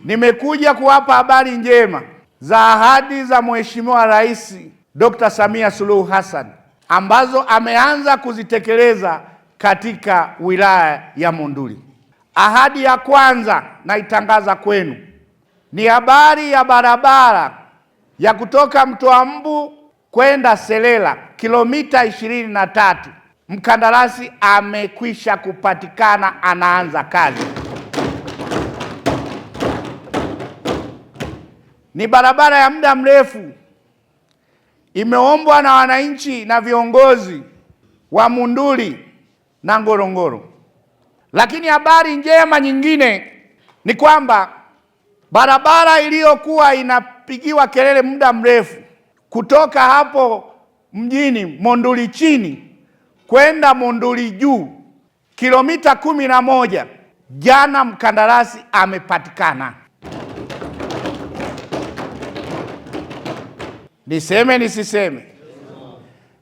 Nimekuja kuwapa habari njema za ahadi za Mheshimiwa Rais Dr. Samia Suluhu Hassan ambazo ameanza kuzitekeleza katika wilaya ya Monduli. Ahadi ya kwanza naitangaza kwenu ni habari ya barabara ya kutoka Mtoambu kwenda Selela kilomita 23. Mkandarasi amekwisha kupatikana, anaanza kazi. Ni barabara ya muda mrefu, imeombwa na wananchi na viongozi wa Monduli na Ngorongoro. Lakini habari njema nyingine ni kwamba barabara iliyokuwa inapigiwa kelele muda mrefu kutoka hapo mjini Monduli chini kwenda Monduli juu kilomita 11, jana mkandarasi amepatikana. Niseme nisiseme?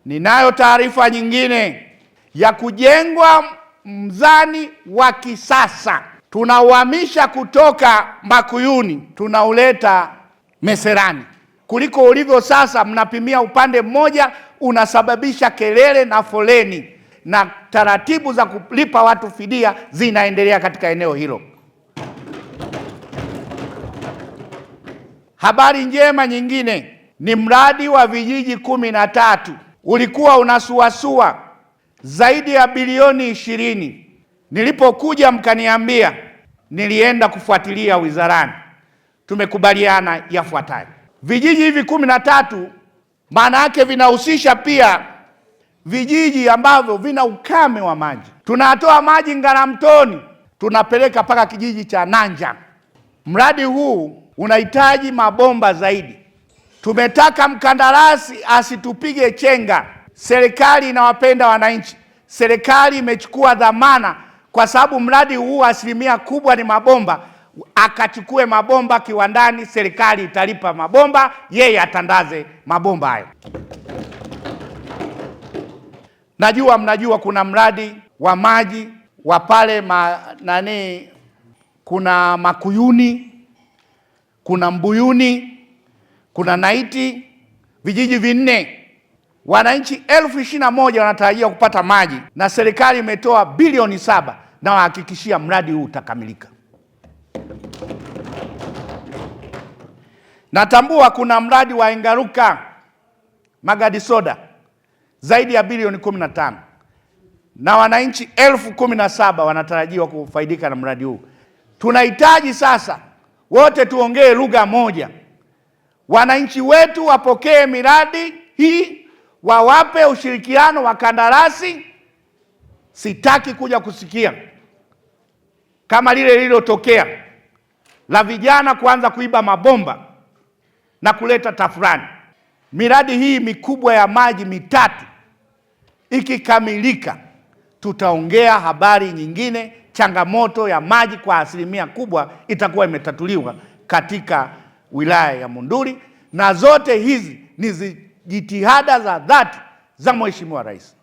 Ninayo taarifa nyingine ya kujengwa mzani wa kisasa. Tunauhamisha kutoka Makuyuni tunauleta Meserani. Kuliko ulivyo sasa, mnapimia upande mmoja, unasababisha kelele na foleni, na taratibu za kulipa watu fidia zinaendelea katika eneo hilo. Habari njema nyingine ni mradi wa vijiji 13 ulikuwa unasuasua zaidi ya bilioni 20. Nilipokuja mkaniambia, nilienda kufuatilia wizarani, tumekubaliana yafuatayo. Vijiji hivi 13 maana yake vinahusisha pia vijiji ambavyo vina ukame wa maji. Tunatoa maji Ngaramtoni tunapeleka mpaka kijiji cha Nanja. Mradi huu unahitaji mabomba zaidi. Tumetaka mkandarasi asitupige chenga. Serikali inawapenda wananchi. Serikali imechukua dhamana, kwa sababu mradi huu asilimia kubwa ni mabomba. Akachukue mabomba kiwandani, serikali italipa mabomba, yeye atandaze mabomba hayo. Najua mnajua kuna mradi wa maji wa pale kuna Makuyuni, kuna Mbuyuni, kuna Naiti, vijiji 4. Wananchi 21,000 wanatarajia kupata maji, na serikali imetoa bilioni 7 na wahakikishia mradi huu utakamilika. Natambua kuna mradi wa Engaruka Magadi Soda zaidi ya bilioni 15 na wananchi 17,000 wanatarajiwa kufaidika na mradi huu. Tunahitaji sasa wote tuongee lugha moja. Wananchi wetu wapokee miradi hii, wawape ushirikiano wa kandarasi. Sitaki kuja kusikia kama lile lililotokea la vijana kuanza kuiba mabomba na kuleta tafurani. Miradi hii mikubwa ya maji 3 ikikamilika, tutaongea habari nyingine. Changamoto ya maji kwa asilimia kubwa itakuwa imetatuliwa katika wilaya ya Monduli, na zote hizi ni jitihada za dhati za Mheshimiwa Rais.